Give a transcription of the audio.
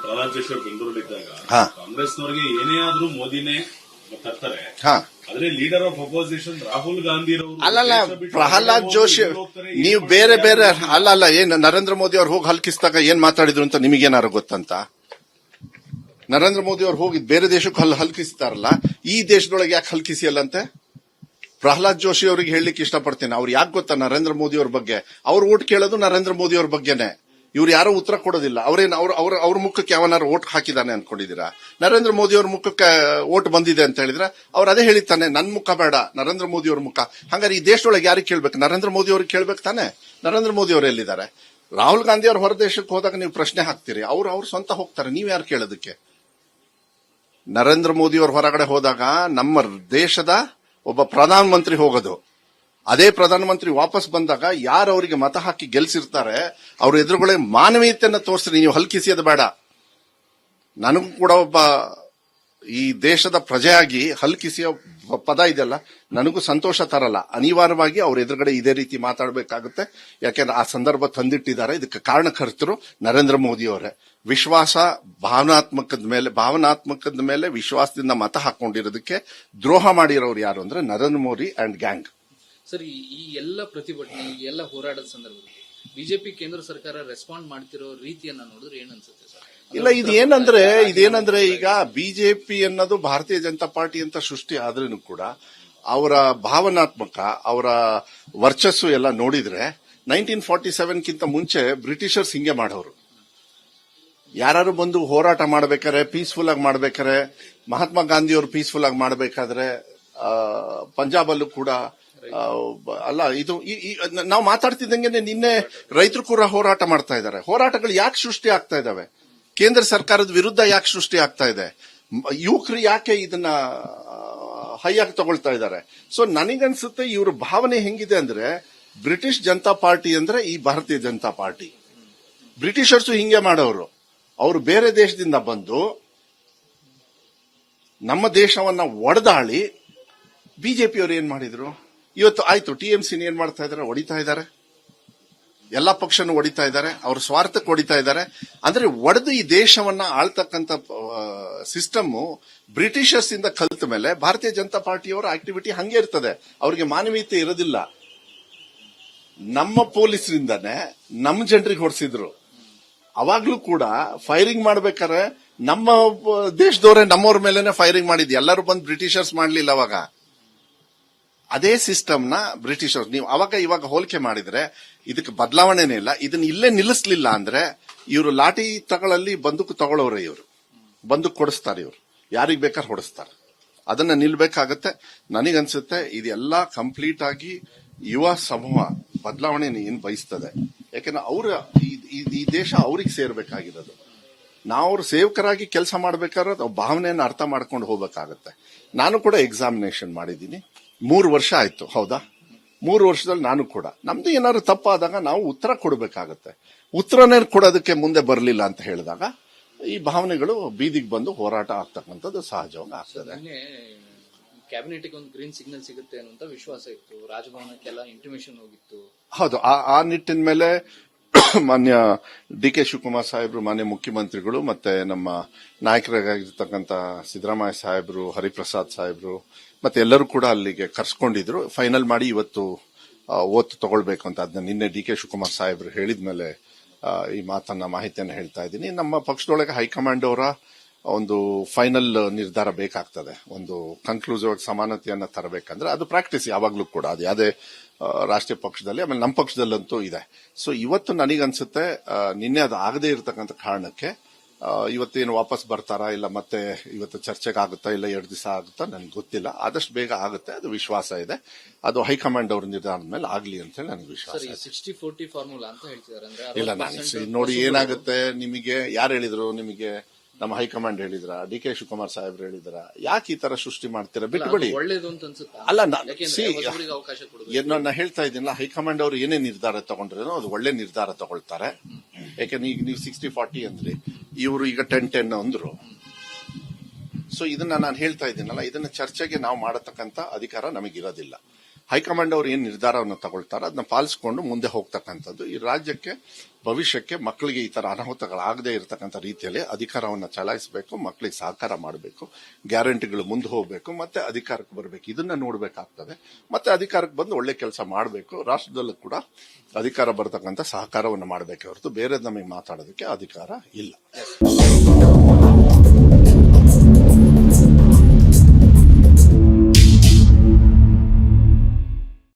ಪ್ರಹ್ಲಾದ್ ಜೋಶಿ ಅವರು ಬೆಂಗಳೂರಲ್ಲಿದ್ದಾಗ ಕಾಂಗ್ರೆಸ್ನವರಿಗೆ ಏನೇ ಆದ್ರೂ ಮೋದಿನೇ ತರ್ತಾರೆ. ಆದ್ರೆ leader of opposition Rahul Gandhi ಅಲ್ಲಲ್ಲ, ಪ್ರಹ್ಲಾದ್ ಜೋಶಿ ನೀವು ಬೇರೆ ಬೇರೆ ಅಲ್ಲ ಏನ್ ನರೇಂದ್ರ ಮೋದಿ ಅವ್ರು ಹೋಗಿ ಹಲ್ಕಿಸಿದಾಗ ಏನ್ ಮಾತಾಡಿದ್ರು ಅಂತ ನಿಮಗೇನಾರು ಗೊತ್ತಂತ? ನರೇಂದ್ರ ಮೋದಿ ಅವ್ರು ಹೋಗಿ ಬೇರೆ ದೇಶಕ್ಕೆ ಹಲ್ಕಿಸ್ತಾರಲ್ಲ, ಈ ದೇಶದೊಳಗೆ ಯಾಕೆ ಹಲ್ಕಿಸಿಯಲ್ಲಂತೆ? ಪ್ರಹ್ಲಾದ್ ಜೋಶಿ ಅವ್ರಿಗೆ ಹೇಳಲಿಕ್ಕೆ ಇಷ್ಟಪಡ್ತೇನೆ. ಅವ್ರು ಯಾಕೆ ಗೊತ್ತಾ ನರೇಂದ್ರ ಮೋದಿ ಅವ್ರ ಬಗ್ಗೆ? ಅವ್ರು ಓಟ್ ಕೇಳೋದು ನರೇಂದ್ರ ಮೋದಿ ಅವ್ರ ಬಗ್ಗೆನೆ. ಇವ್ರು ಯಾರೋ ಉತ್ತರ ಕೊಡೋದಿಲ್ಲ. ಅವ್ರ ಮುಖಕ್ಕೆ ಯಾವನಾರು ಓಟ್ ಹಾಕಿದಾನೆ ಅನ್ಕೊಂಡಿದ್ದೀರಾ? ನರೇಂದ್ರ ಮೋದಿ ಅವ್ರ ಮುಖಕ್ಕೆ ಓಟ್ ಬಂದಿದೆ ಅಂತ ಹೇಳಿದ್ರೆ ಅವ್ರು ಅದೇ ಹೇಳಿತಾನೆ, ನನ್ ಮುಖ ಬೇಡ, ನರೇಂದ್ರ ಮೋದಿ ಅವ್ರ ಮುಖ. ಹಂಗಾರೆ ಈ ದೇಶದೊಳಗೆ ಯಾರಿಗೆ ಕೇಳ್ಬೇಕು? ನರೇಂದ್ರ ಮೋದಿ ಅವ್ರಿಗೆ ಕೇಳ್ಬೇಕು ತಾನೆ. ನರೇಂದ್ರ ಮೋದಿ ಅವ್ರು ಎಲ್ಲಿದ್ದಾರೆ? ರಾಹುಲ್ ಗಾಂಧಿ ಅವ್ರ ಹೊರ ದೇಶಕ್ಕೆ ಹೋದಾಗ ನೀವು ಪ್ರಶ್ನೆ ಹಾಕ್ತೀರಿ, ಅವ್ರು ಸ್ವಂತ ಹೋಗ್ತಾರೆ, ನೀವ್ ಯಾರು ಕೇಳೋದಕ್ಕೆ? ನರೇಂದ್ರ ಮೋದಿ ಅವ್ರ ಹೊರಗಡೆ ಹೋದಾಗ ನಮ್ಮ ದೇಶದ ಒಬ್ಬ ಪ್ರಧಾನಮಂತ್ರಿ ಹೋಗೋದು, ಅದೇ ಪ್ರಧಾನಮಂತ್ರಿ ವಾಪಸ್ ಬಂದಾಗ ಯಾರು ಅವರಿಗೆ ಮತ ಹಾಕಿ ಗೆಲ್ಸಿರ್ತಾರೆ ಅವ್ರ ಎದುರುಗಳೇ ಮಾನವೀಯತೆಯನ್ನ ತೋರಿಸ್ರಿ. ನೀವು ಹಲ್ಕಿಸಿಯೋದು ಬೇಡ. ನನಗೂ ಕೂಡ ಒಬ್ಬ ಈ ದೇಶದ ಪ್ರಜೆಯಾಗಿ ಹಲ್ಕಿಸಿಯೋ ಪದ ಇದೆಯಲ್ಲ, ನನಗೂ ಸಂತೋಷ ತರಲ್ಲ. ಅನಿವಾರ್ಯವಾಗಿ ಅವ್ರ ಎದುರುಗಡೆ ಇದೇ ರೀತಿ ಮಾತಾಡಬೇಕಾಗುತ್ತೆ. ಯಾಕೆಂದ್ರೆ ಆ ಸಂದರ್ಭ ತಂದಿಟ್ಟಿದ್ದಾರೆ. ಇದಕ್ಕೆ ಕಾರಣಕರ್ತರು ನರೇಂದ್ರ ಮೋದಿ ಅವರೇ. ವಿಶ್ವಾಸ ಭಾವನಾತ್ಮಕದ ಮೇಲೆ ವಿಶ್ವಾಸದಿಂದ ಮತ ಹಾಕೊಂಡಿರೋದಕ್ಕೆ ದ್ರೋಹ ಮಾಡಿರೋರು ಯಾರು ಅಂದ್ರೆ Narendra Modi and gang. Sir, ಈ ಎಲ್ಲ ಪ್ರತಿಭಟನೆ, ಈ ಎಲ್ಲ ಹೋರಾಟದ ಸಂದರ್ಭದಲ್ಲಿ ಬಿಜೆಪಿ ಕೇಂದ್ರ ಸರ್ಕಾರ ರೆಸ್ಪಾಂಡ್ ಮಾಡ್ತಿರೋ ರೀತಿಯನ್ನ ನೋಡಿದ್ರೆ ಏನ್ ಅನ್ಸುತ್ತೆ ಸರ್? ಇಲ್ಲ, ಇದೇನಂದ್ರೆ ಈಗ ಬಿಜೆಪಿ ಅನ್ನೋದು ಭಾರತೀಯ ಜನತಾ ಪಾರ್ಟಿ ಅಂತ ಸೃಷ್ಟಿ ಆದ್ರೂ ಕೂಡ ಅವರ ಭಾವನಾತ್ಮಕ, ಅವರ ವರ್ಚಸ್ಸು ಎಲ್ಲ ನೋಡಿದ್ರೆ 1947 ಮುಂಚೆ ಬ್ರಿಟಿಷರ್ಸ್ ಹಿಂಗೆ ಮಾಡೋರು. ಯಾರು ಬಂದು ಹೋರಾಟ ಮಾಡ್ಬೇಕಾದ್ರೆ ಪೀಸ್ಫುಲ್ ಆಗಿ ಮಾಡ್ಬೇಕಾದ್ರೆ, ಮಹಾತ್ಮ ಗಾಂಧಿ ಅವರು ಪೀಸ್ಫುಲ್ ಆಗಿ ಮಾಡ್ಬೇಕಾದ್ರೆ ಪಂಜಾಬ್ ಅಲ್ಲೂ ಕೂಡ ಅಲ್ಲ, ಇದು ನಾವು ಮಾತಾಡ್ತಿದ್ದಂಗೆ ನಿನ್ನೆ ರೈತರು ಕೂಡ ಹೋರಾಟ ಮಾಡ್ತಾ ಇದ್ದಾರೆ. ಹೋರಾಟಗಳು ಯಾಕೆ ಸೃಷ್ಟಿ ಆಗ್ತಾ ಇದಾವೆ? ಕೇಂದ್ರ ಸರ್ಕಾರದ ವಿರುದ್ಧ ಯಾಕೆ ಸೃಷ್ಟಿ ಆಗ್ತಾ ಇದೆ? ಯುವಕರು ಯಾಕೆ ಇದನ್ನ ಹೈಯಾಗಿ ತಗೊಳ್ತಾ ಇದ್ದಾರೆ? ಸೊ ನನಗನ್ಸುತ್ತೆ ಇವ್ರ ಭಾವನೆ ಹೆಂಗಿದೆ ಅಂದ್ರೆ, ಬ್ರಿಟಿಷ್ ಜನತಾ ಪಾರ್ಟಿ ಅಂದ್ರೆ ಈ ಭಾರತೀಯ ಜನತಾ ಪಾರ್ಟಿ. ಬ್ರಿಟಿಷರ್ಸು ಹಿಂಗೆ ಮಾಡೋರು. ಅವರು ಬೇರೆ ದೇಶದಿಂದ ಬಂದು ನಮ್ಮ ದೇಶವನ್ನ ಒಡೆದಾಳಿ ಬಿಜೆಪಿಯವರು ಏನ್ ಮಾಡಿದ್ರು? ಇವತ್ತು ಆಯ್ತು, ಟಿಎಂಸಿನ ಏನ್ ಮಾಡ್ತಾ ಇದಾರೆ? ಹೊಡಿತಾ ಇದ್ದಾರೆ. ಎಲ್ಲಾ ಪಕ್ಷನೂ ಹೊಡಿತಾ ಇದ್ದಾರೆ, ಅವ್ರ ಸ್ವಾರ್ಥಕ್ಕೆ ಹೊಡಿತಾ ಇದ್ದಾರೆ. ಅಂದ್ರೆ ಒಡೆದು ಈ ದೇಶವನ್ನ ಆಳ್ತಕ್ಕಂಥ ಸಿಸ್ಟಮ್ ಬ್ರಿಟಿಷರ್ಸ್ ಇಂದ ಕಲಿತ ಮೇಲೆ ಭಾರತೀಯ ಜನತಾ ಪಾರ್ಟಿಯವರ ಆಕ್ಟಿವಿಟಿ ಹಂಗೆ ಇರ್ತದೆ. ಅವ್ರಿಗೆ ಮಾನವೀಯತೆ ಇರೋದಿಲ್ಲ. ನಮ್ಮ ಪೊಲೀಸರಿಂದಾನೆ ನಮ್ಮ ಜನರಿಗೆ ಹೊಡೆಸಿದ್ರು. ಅವಾಗ್ಲೂ ಕೂಡ ಫೈರಿಂಗ್ ಮಾಡ್ಬೇಕಾದ್ರೆ ನಮ್ಮ ದೇಶದವರೇ ನಮ್ಮವ್ರ ಮೇಲೆನೆ ಫೈರಿಂಗ್ ಮಾಡಿದ್. ಎಲ್ಲರೂ ಬಂದು ಬ್ರಿಟಿಷರ್ಸ್ ಮಾಡ್ಲಿಲ್ಲ. ಅವಾಗ ಅದೇ ಸಿಸ್ಟಮ್ನ ಬ್ರಿಟಿಷರ್ಸ್ ನೀವು ಇವಾಗ ಹೋಲಿಕೆ ಮಾಡಿದ್ರೆ ಇದಕ್ಕೆ ಬದಲಾವಣೆನೇ ಇಲ್ಲ. ಇದನ್ನ ಇಲ್ಲೇ ನಿಲ್ಲಿಸಲಿಲ್ಲ ಅಂದ್ರೆ ಇವರು ಲಾಠಿ ತಗೊಳ್ಳಲ್ಲಿ ಬಂದೂಕು ತಗೊಳ್ಳೋರೆ. ಇವರು ಬಂದೂಕು ಕೊಡಿಸ್ತಾರೆ, ಇವರು ಯಾರಿಗ್ ಬೇಕಾದ್ರೆ ಹೊಡಿಸ್ತಾರೆ. ಅದನ್ನ ನಿಲ್ಬೇಕಾಗತ್ತೆ. ನನಗನ್ಸುತ್ತೆ ಇದೆಲ್ಲ ಕಂಪ್ಲೀಟ್ ಆಗಿ ಯುವ ಸಮೂಹ ಬದಲಾವಣೆ ಏನ್ ಬಯಸ್ತದೆ. ಯಾಕೆಂದ್ರೆ ಈ ದೇಶ ಅವ್ರಿಗೆ ಸೇರ್ಬೇಕಾಗಿರೋದು. ನಾವು ಅವ್ರ ಸೇವಕರಾಗಿ ಕೆಲಸ ಮಾಡ್ಬೇಕಾದ್ರೆ ಭಾವನೆಯನ್ನು ಅರ್ಥ ಮಾಡ್ಕೊಂಡು ಹೋಗ್ಬೇಕಾಗತ್ತೆ. ನಾನು ಕೂಡ ಎಕ್ಸಾಮಿನೇಷನ್ ಮಾಡಿದ್ದೀನಿ, 3 ವರ್ಷ ಆಯ್ತು. ಹೌದಾ? 3 ವರ್ಷದಲ್ಲಿ ನಾನು ಕೂಡ ನಮ್ದು ಏನಾದ್ರು ತಪ್ಪಾದಾಗ ನಾವು ಉತ್ತರ ಕೊಡಬೇಕಾಗತ್ತೆ. ಉತ್ತರನೇ ಕೊಡೋದಕ್ಕೆ ಮುಂದೆ ಬರಲಿಲ್ಲ ಅಂತ ಹೇಳಿದಾಗ ಈ ಭಾವನೆಗಳು ಬೀದಿಗೆ ಬಂದು ಹೋರಾಟ ಆಗ್ತಕ್ಕಂಥದ್ದು ಸಹಜವಾಗಿ ಆಗ್ತದೆ. ಕ್ಯಾಬಿನೆಟ್ ಒಂದು ಗ್ರೀನ್ ಸಿಗ್ನಲ್ ಸಿಗುತ್ತೆ ಅನ್ನುವಂತ ವಿಶ್ವಾಸ ಇತ್ತು. ರಾಜಭವನಕ್ಕೆಲ್ಲ ಇಂಟಿಮೇಷನ್ ಹೋಗಿತ್ತು. ಹೌದು, ಆ ನಿಟ್ಟಿನ ಮೇಲೆ ಮಾನ್ಯ ಡಿ ಕೆ ಶಿವಕುಮಾರ್ ಸಾಹೇಬ್ರು, ಮಾನ್ಯ ಮುಖ್ಯಮಂತ್ರಿಗಳು, ಮತ್ತೆ ನಮ್ಮ ನಾಯಕರಾಗಿರ್ತಕ್ಕಂಥ ಸಿದ್ದರಾಮಯ್ಯ ಸಾಹೇಬ್ರು, ಹರಿಪ್ರಸಾದ್ ಸಾಹೇಬ್ರು ಮತ್ತೆ ಎಲ್ಲರೂ ಕೂಡ ಅಲ್ಲಿಗೆ ಕರ್ಸ್ಕೊಂಡಿದ್ರು. ಫೈನಲ್ ಮಾಡಿ ಇವತ್ತು ಓತ್ ತಗೊಳ್ಬೇಕು ಅಂತ ಅದನ್ನ ನಿನ್ನೆ ಡಿ ಕೆ ಶಿವಕುಮಾರ್ ಸಾಹೇಬ್ರು ಹೇಳಿದ್ಮೇಲೆ ಈ ಮಾಹಿತಿಯನ್ನು ಹೇಳ್ತಾ ಇದ್ದೀನಿ. ನಮ್ಮ ಪಕ್ಷದೊಳಗೆ ಹೈಕಮಾಂಡ್ ಅವರ ಒಂದು ಫೈನಲ್ ನಿರ್ಧಾರ ಬೇಕಾಗ್ತದೆ. ಒಂದು ಕನ್ಕ್ಲೂಸಿವ್ ಆಗಿ ಸಮಾನತೆಯನ್ನ ತರಬೇಕಂದ್ರೆ ಅದು ಪ್ರಾಕ್ಟೀಸ್ ಯಾವಾಗ್ಲೂ ಕೂಡ, ಅದು ಯಾವುದೇ ರಾಷ್ಟ್ರೀಯ ಪಕ್ಷದಲ್ಲಿ, ಆಮೇಲೆ ನಮ್ಮ ಪಕ್ಷದಲ್ಲಂತೂ ಇದೆ. ಸೊ ಇವತ್ತು ನನಗನ್ಸುತ್ತೆ ನಿನ್ನೆ ಅದು ಆಗದೇ ಇರತಕ್ಕಂಥ ಕಾರಣಕ್ಕೆ ಇವತ್ತೇನು ವಾಪಸ್ ಬರ್ತಾರಾ ಇಲ್ಲ ಮತ್ತೆ ಇವತ್ತು ಚರ್ಚೆಗೆ ಆಗುತ್ತಾ ಇಲ್ಲ 2 ದಿವಸ ಆಗುತ್ತಾ ನನಗೆ ಗೊತ್ತಿಲ್ಲ. ಆದಷ್ಟು ಬೇಗ ಆಗುತ್ತೆ, ಅದು ವಿಶ್ವಾಸ ಇದೆ. ಅದು ಹೈಕಮಾಂಡ್ ಅವ್ರ ನಿರ್ಧಾರದ ಮೇಲೆ ಆಗ್ಲಿ ಅಂತ ಹೇಳಿ ನನಗೆ ವಿಶ್ವಾಸ ಇದೆ. 60-40 ಫಾರ್ಮುಲಾ ಅಂತ ಹೇಳ್ತಿದ್ದಾರೆ. ಇಲ್ಲ, ನಾನು ನೋಡಿ ಏನಾಗುತ್ತೆ, ನಿಮಗೆ ಯಾರು ಹೇಳಿದ್ರು? ನಿಮಗೆ ನಮ್ಮ ಹೈಕಮಾಂಡ್ ಹೇಳಿದ್ರ? ಡಿ ಕೆ ಶಿವಕುಮಾರ್ ಸಾಹೇಬ್ರು ಹೇಳಿದ್ರ? ಯಾಕೆ ಈ ತರ ಸೃಷ್ಟಿ ಮಾಡ್ತೀರಾ? ಬಿಟ್ಬಿಡಿ. ಅಲ್ಲ, ನಾನು ಹೇಳ್ತಾ ಇದ್ದೀನಲ್ಲ, ಹೈಕಮಾಂಡ್ ಅವರು ಏನೇ ನಿರ್ಧಾರ ತಗೊಂಡ್ರೇನೋ ಅದು ಒಳ್ಳೆ ನಿರ್ಧಾರ ತಗೊಳ್ತಾರೆ. ಯಾಕಂದ್ರೆ ಈಗ ನೀವು 60-40 ಅಂದ್ರಿ, ಇವರು ಈಗ 10-10 ಅಂದ್ರು. ಸೊ ಇದನ್ನ ನಾನು ಹೇಳ್ತಾ ಇದ್ದೀನಲ್ಲ, ಇದನ್ನ ಚರ್ಚೆಗೆ ನಾವು ಮಾಡತಕ್ಕಂತ ಅಧಿಕಾರ ನಮಗಿರೋದಿಲ್ಲ. ಹೈಕಮಾಂಡ್ ಅವರು ಏನ್ ನಿರ್ಧಾರವನ್ನು ತಗೊಳ್ತಾರೋ ಅದನ್ನ ಪಾಲಿಸಿಕೊಂಡು ಮುಂದೆ ಹೋಗ್ತಕ್ಕಂಥದ್ದು ಈ ರಾಜ್ಯಕ್ಕೆ ಭವಿಷ್ಯಕ್ಕೆ ಮಕ್ಕಳಿಗೆ ಈ ತರ ಅನಾಹುತಗಳಾಗದೇ ಇರತಕ್ಕಂಥ ರೀತಿಯಲ್ಲಿ ಅಧಿಕಾರವನ್ನು ಚಲಾಯಿಸಬೇಕು, ಮಕ್ಕಳಿಗೆ ಸಹಕಾರ ಮಾಡಬೇಕು, ಗ್ಯಾರಂಟಿಗಳು ಮುಂದೆ ಹೋಗಬೇಕು, ಮತ್ತೆ ಅಧಿಕಾರಕ್ಕೆ ಬರಬೇಕು. ಇದನ್ನ ನೋಡಬೇಕಾಗ್ತದೆ. ಮತ್ತೆ ಅಧಿಕಾರಕ್ಕೆ ಬಂದು ಒಳ್ಳೆ ಕೆಲಸ ಮಾಡಬೇಕು. ರಾಷ್ಟ್ರದಲ್ಲೂ ಕೂಡ ಅಧಿಕಾರ ಬರತಕ್ಕಂಥ ಸಹಕಾರವನ್ನು ಮಾಡಬೇಕೆ ಹೊರತು ಬೇರೆ ನಮಗೆ ಮಾತಾಡೋದಕ್ಕೆ ಅಧಿಕಾರ ಇಲ್ಲ.